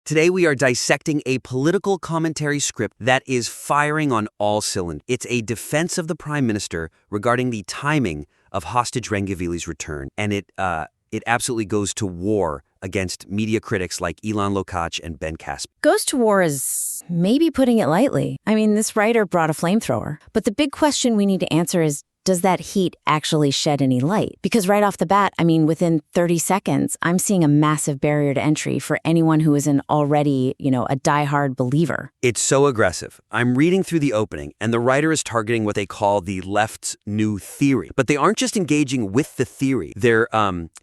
Today we are dissecting a political commentary script that is firing on all cylinders. It's a defense of the Prime Minister regarding the timing of hostage Rengivili's return, and it absolutely goes to war against media critics like Ilan Lokach and Ben Casper. Goes to war is maybe putting it lightly. I mean, this writer brought a flamethrower. But the big question we need to answer is, does that heat actually shed any light? Because right off the bat, I mean, within 30 seconds, I'm seeing a massive barrier to entry for anyone who isn't already, a diehard believer. It's so aggressive. I'm reading through the opening, and the writer is targeting what they call the left's new theory. But they aren't just engaging with the theory. They're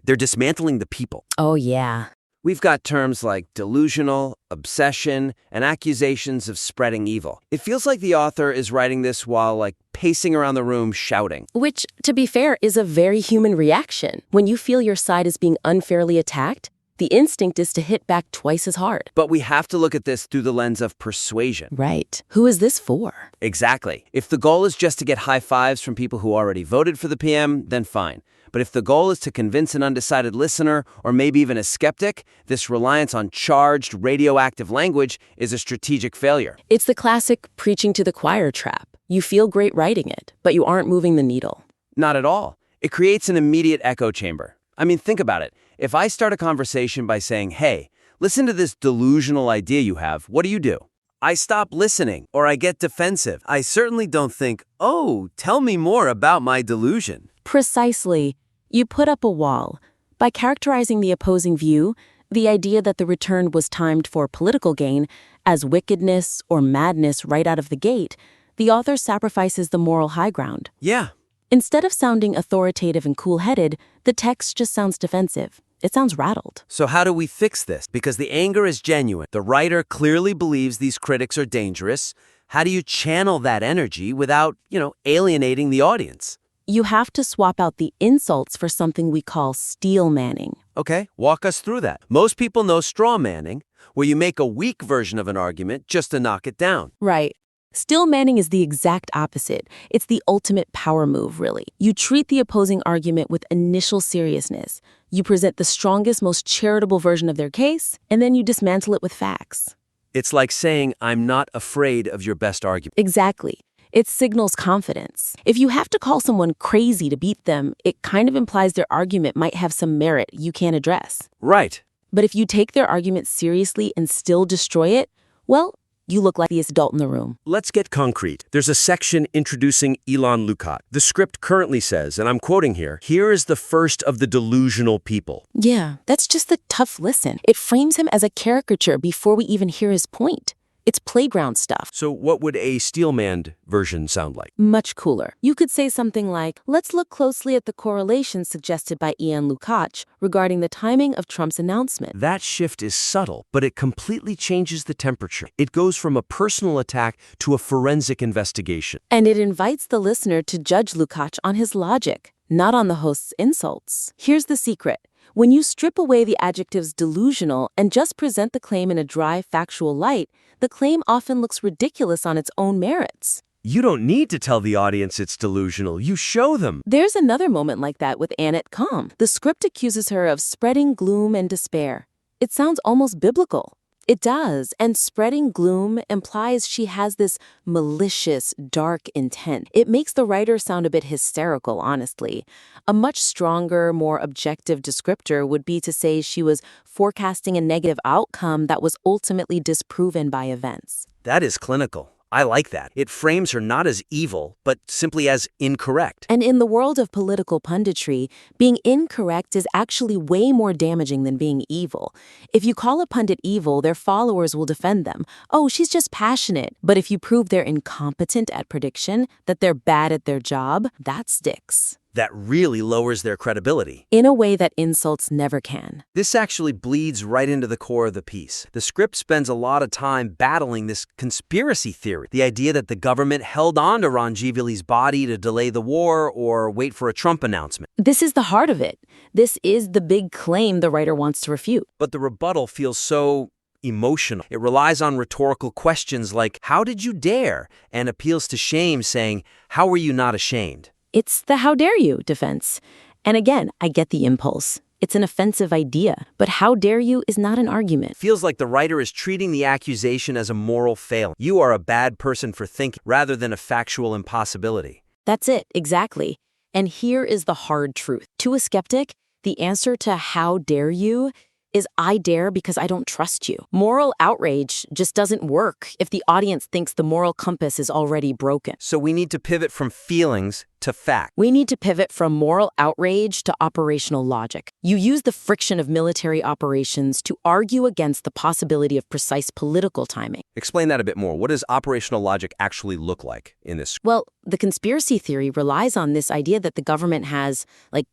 dismantling the people. Oh, yeah. We've got terms like delusional, obsession, and accusations of spreading evil. It feels like the author is writing this while, pacing around the room shouting. Which, to be fair, is a very human reaction. When you feel your side is being unfairly attacked, the instinct is to hit back twice as hard. But we have to look at this through the lens of persuasion. Right. Who is this for? Exactly. If the goal is just to get high fives from people who already voted for the PM, then fine. But if the goal is to convince an undecided listener, or maybe even a skeptic, this reliance on charged, radioactive language is a strategic failure. It's the classic preaching to the choir trap. You feel great writing it, but you aren't moving the needle. Not at all. It creates an immediate echo chamber. I mean, think about it. If I start a conversation by saying, hey, listen to this delusional idea you have, what do? I stop listening, or I get defensive. I certainly don't think, oh, tell me more about my delusion. Precisely. You put up a wall. By characterizing the opposing view, the idea that the return was timed for political gain, as wickedness or madness right out of the gate, the author sacrifices the moral high ground. Yeah. Instead of sounding authoritative and cool-headed, the text just sounds defensive. It sounds rattled. So how do we fix this? Because the anger is genuine. The writer clearly believes these critics are dangerous. How do you channel that energy without, alienating the audience? You have to swap out the insults for something we call steel manning. Okay, walk us through that. Most people know straw manning, where you make a weak version of an argument just to knock it down. Right. Steel manning is the exact opposite. It's the ultimate power move, really. You treat the opposing argument with initial seriousness. You present the strongest, most charitable version of their case, and then you dismantle it with facts. It's like saying, I'm not afraid of your best argument. Exactly. It signals confidence. If you have to call someone crazy to beat them, it kind of implies their argument might have some merit you can't address. Right. But if you take their argument seriously and still destroy it, well, you look like the adult in the room. Let's get concrete. There's a section introducing Ilan Lokach. The script currently says, and I'm quoting here is the first of the delusional people. Yeah, that's just the tough listen. It frames him as a caricature before we even hear his point. It's playground stuff. So what would a steel-manned version sound like? Much cooler. You could say something like, let's look closely at the correlation suggested by Ilan Lokach regarding the timing of Trump's announcement. That shift is subtle, but it completely changes the temperature. It goes from a personal attack to a forensic investigation. And it invites the listener to judge Lokach on his logic, not on the host's insults. Here's the secret. When you strip away the adjectives delusional and just present the claim in a dry, factual light, the claim often looks ridiculous on its own merits. You don't need to tell the audience it's delusional. You show them. There's another moment like that with Annette Calm. The script accuses her of spreading gloom and despair. It sounds almost biblical. It does, and spreading gloom implies she has this malicious, dark intent. It makes the writer sound a bit hysterical, honestly. A much stronger, more objective descriptor would be to say she was forecasting a negative outcome that was ultimately disproven by events. That is clinical. I like that. It frames her not as evil, but simply as incorrect. And in the world of political punditry, being incorrect is actually way more damaging than being evil. If you call a pundit evil, their followers will defend them. Oh, she's just passionate. But if you prove they're incompetent at prediction, that they're bad at their job, that sticks. That really lowers their credibility. In a way that insults never can. This actually bleeds right into the core of the piece. The script spends a lot of time battling this conspiracy theory, the idea that the government held on to Rengivili's body to delay the war or wait for a Trump announcement. This is the heart of it. This is the big claim the writer wants to refute. But the rebuttal feels so emotional. It relies on rhetorical questions like, how did you dare? And appeals to shame, saying, how were you not ashamed? It's the how dare you defense. And again, I get the impulse. It's an offensive idea. But how dare you is not an argument. Feels like the writer is treating the accusation as a moral failing. You are a bad person for thinking, rather than a factual impossibility. That's it, exactly. And here is the hard truth. To a skeptic, the answer to how dare you is I dare because I don't trust you. Moral outrage just doesn't work if the audience thinks the moral compass is already broken. So we need to pivot from feelings to fact. We need to pivot from moral outrage to operational logic. You use the friction of military operations to argue against the possibility of precise political timing. Explain that a bit more. What does operational logic actually look like in this? Well, the conspiracy theory relies on this idea that the government has,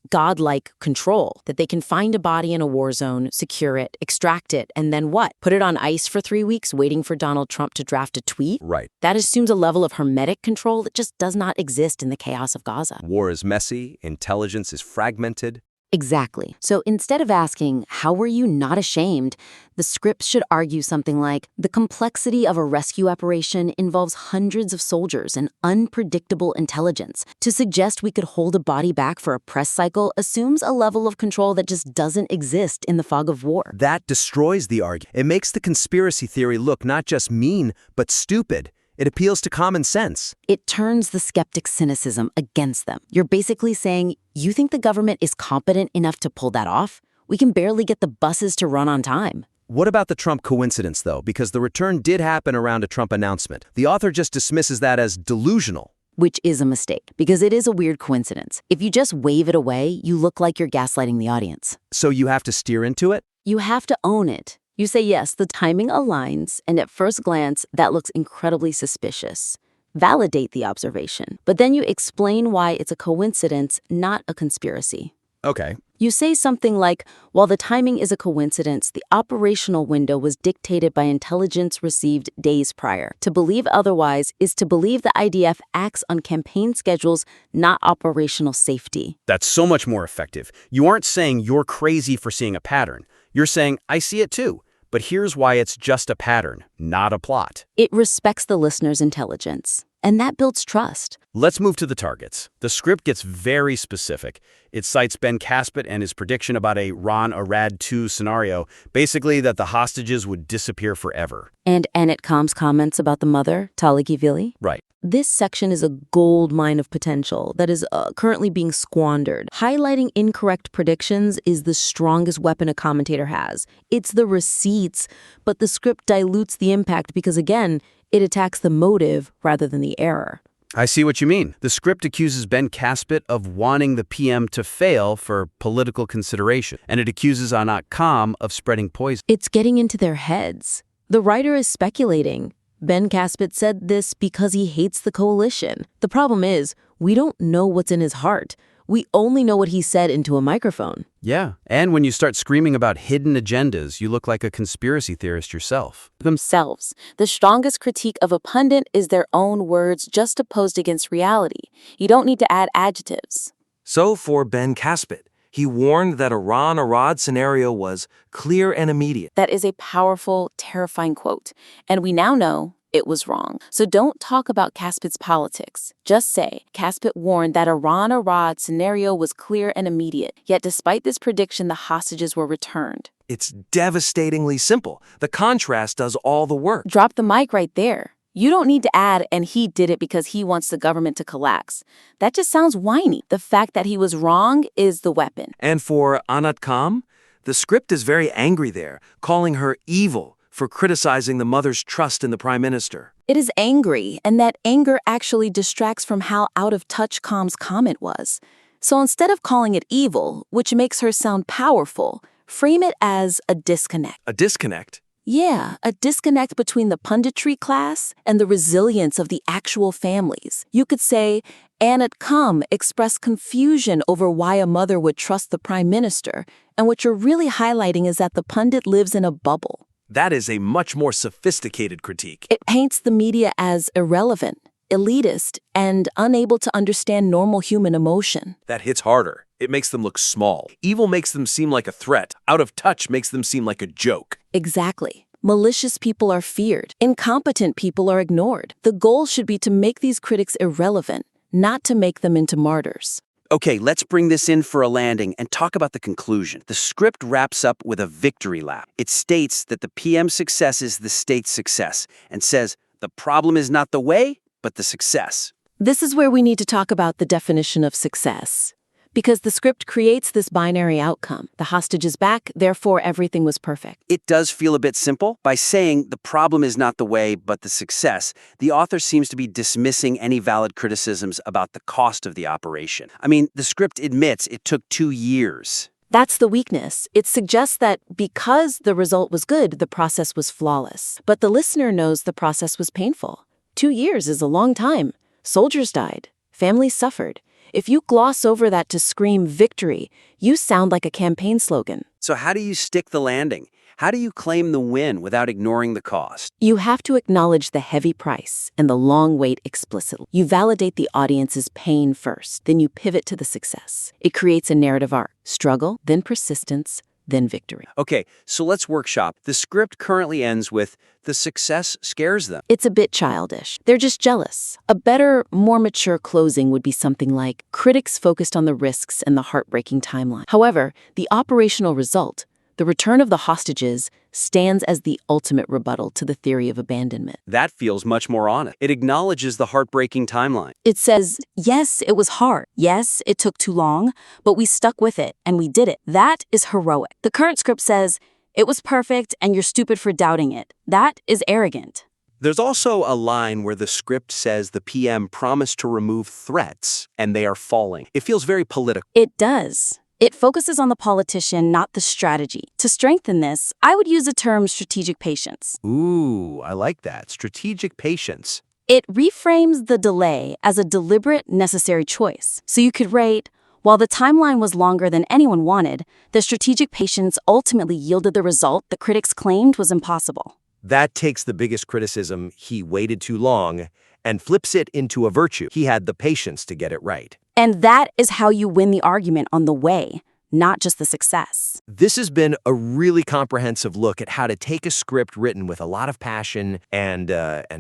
godlike control, that they can find a body in a war zone, secure it, extract it, and then what? Put it on ice for 3 weeks, waiting for Donald Trump to draft a tweet? Right. That assumes a level of hermetic control that just does not exist in the chaos of Gaza. War is messy, intelligence is fragmented. Exactly. So instead of asking, how were you not ashamed, the script should argue something like, the complexity of a rescue operation involves hundreds of soldiers and unpredictable intelligence. To suggest we could hold a body back for a press cycle assumes a level of control that just doesn't exist in the fog of war. That destroys the argument. It makes the conspiracy theory look not just mean, but stupid. It appeals to common sense. It turns the skeptic's cynicism against them. You're basically saying, you think the government is competent enough to pull that off? We can barely get the buses to run on time. What about the Trump coincidence, though? Because the return did happen around a Trump announcement. The author just dismisses that as delusional. Which is a mistake, because it is a weird coincidence. If you just wave it away, you look like you're gaslighting the audience. So you have to steer into it? You have to own it. You say, yes, the timing aligns, and at first glance, that looks incredibly suspicious. Validate the observation, but then you explain why it's a coincidence, not a conspiracy. Okay. You say something like, while the timing is a coincidence, the operational window was dictated by intelligence received days prior. To believe otherwise is to believe the IDF acts on campaign schedules, not operational safety. That's so much more effective. You aren't saying you're crazy for seeing a pattern. You're saying, I see it too, but here's why it's just a pattern, not a plot. It respects the listener's intelligence, and that builds trust. Let's move to the targets. The script gets very specific. It cites Ben Caspit and his prediction about a Ron Arad 2 scenario, basically that the hostages would disappear forever. And Annette Com's comments about the mother, Taligivili? Right. This section is a gold mine of potential that is currently being squandered. Highlighting incorrect predictions is the strongest weapon a commentator has. It's the receipts, but the script dilutes the impact because, again, it attacks the motive rather than the error. I see what you mean. The script accuses Ben Caspit of wanting the PM to fail for political consideration, and it accuses Annette Com of spreading poison. It's getting into their heads. The writer is speculating. Ben Caspit said this because he hates the coalition. The problem is, we don't know what's in his heart. We only know what he said into a microphone. Yeah, and when you start screaming about hidden agendas, you look like a conspiracy theorist yourself. Themselves. The strongest critique of a pundit is their own words just opposed against reality. You don't need to add adjectives. So for Ben Caspit, he warned that a Ron Arad scenario was clear and immediate. That is a powerful, terrifying quote. And we now know it was wrong. So don't talk about Caspit's politics. Just say, Caspit warned that a Ron Arad scenario was clear and immediate. Yet despite this prediction, the hostages were returned. It's devastatingly simple. The contrast does all the work. Drop the mic right there. You don't need to add, and he did it because he wants the government to collapse. That just sounds whiny. The fact that he was wrong is the weapon. And for Annette Com, the script is very angry there, calling her evil for criticizing the mother's trust in the prime minister. It is angry, and that anger actually distracts from how out of touch Com's comment was. So instead of calling it evil, which makes her sound powerful, frame it as a disconnect. A disconnect? Yeah, a disconnect between the punditry class and the resilience of the actual families. You could say, Annette Com expressed confusion over why a mother would trust the prime minister, and what you're really highlighting is that the pundit lives in a bubble. That is a much more sophisticated critique. It paints the media as irrelevant, elitist, and unable to understand normal human emotion. That hits harder. It makes them look small. Evil makes them seem like a threat. Out of touch makes them seem like a joke. Exactly. Malicious people are feared. Incompetent people are ignored. The goal should be to make these critics irrelevant, not to make them into martyrs. Okay, let's bring this in for a landing and talk about the conclusion. The script wraps up with a victory lap. It states that the PM's success is the state's success and says the problem is not the way, but the success. This is where we need to talk about the definition of success. Because the script creates this binary outcome. The hostage is back, therefore everything was perfect. It does feel a bit simple. By saying the problem is not the way, but the success, the author seems to be dismissing any valid criticisms about the cost of the operation. I mean, the script admits it took 2 years. That's the weakness. It suggests that because the result was good, the process was flawless. But the listener knows the process was painful. 2 years is a long time. Soldiers died. Families suffered. If you gloss over that to scream victory, you sound like a campaign slogan. So how do you stick the landing? How do you claim the win without ignoring the cost? You have to acknowledge the heavy price and the long wait explicitly. You validate the audience's pain first, then you pivot to the success. It creates a narrative arc. Struggle, then persistence, then victory. Okay, so let's workshop. The script currently ends with, the success scares them. It's a bit childish. They're just jealous. A better, more mature closing would be something like, critics focused on the risks and the heartbreaking timeline. However, the operational result, the return of the hostages, stands as the ultimate rebuttal to the theory of abandonment. That feels much more honest. It acknowledges the heartbreaking timeline. It says, yes, it was hard. Yes, it took too long, but we stuck with it and we did it. That is heroic. The current script says, it was perfect and you're stupid for doubting it. That is arrogant. There's also a line where the script says the PM promised to remove threats, and they are falling. It feels very political. It does. It focuses on the politician, not the strategy. To strengthen this, I would use the term strategic patience. Ooh, I like that. Strategic patience. It reframes the delay as a deliberate, necessary choice. So you could write, while the timeline was longer than anyone wanted, the strategic patience ultimately yielded the result the critics claimed was impossible. That takes the biggest criticism, he waited too long, and flips it into a virtue. He had the patience to get it right. And that is how you win the argument on the way, not just the success. This has been a really comprehensive look at how to take a script written with a lot of passion and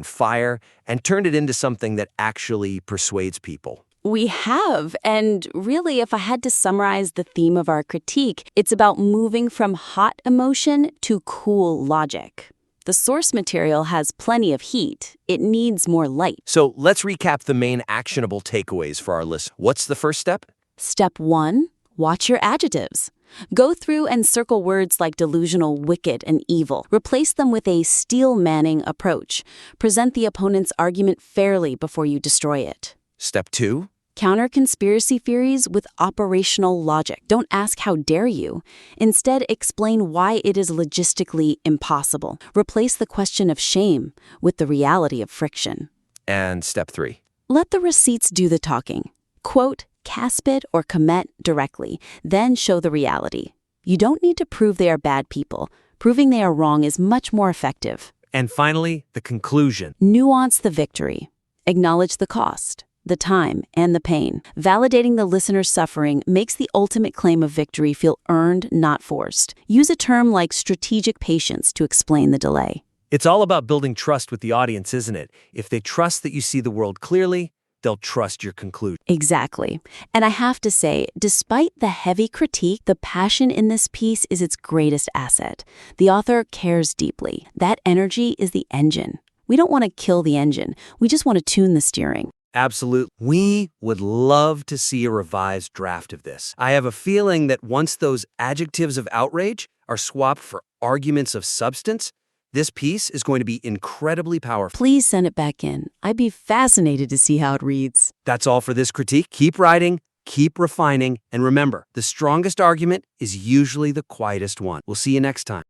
fire and turn it into something that actually persuades people. We have, and really, if I had to summarize the theme of our critique, it's about moving from hot emotion to cool logic. The source material has plenty of heat. It needs more light. So let's recap the main actionable takeaways for our listeners. What's the first step? Step 1, watch your adjectives. Go through and circle words like delusional, wicked, and evil. Replace them with a Steel Manning approach. Present the opponent's argument fairly before you destroy it. Step 2? Counter conspiracy theories with operational logic. Don't ask how dare you. Instead, explain why it is logistically impossible. Replace the question of shame with the reality of friction. And step 3? Let the receipts do the talking. Quote, Caspit or Comet directly, then show the reality. You don't need to prove they are bad people. Proving they are wrong is much more effective. And finally, the conclusion. Nuance the victory. Acknowledge the cost, the time, and the pain. Validating the listener's suffering makes the ultimate claim of victory feel earned, not forced. Use a term like strategic patience to explain the delay. It's all about building trust with the audience, isn't it? If they trust that you see the world clearly, they'll trust your conclusion. Exactly. And I have to say, despite the heavy critique, the passion in this piece is its greatest asset. The author cares deeply. That energy is the engine. We don't want to kill the engine. We just want to tune the steering. Absolutely. We would love to see a revised draft of this. I have a feeling that once those adjectives of outrage are swapped for arguments of substance, this piece is going to be incredibly powerful. Please send it back in. I'd be fascinated to see how it reads. That's all for this critique. Keep writing, keep refining, and remember, the strongest argument is usually the quietest one. We'll see you next time.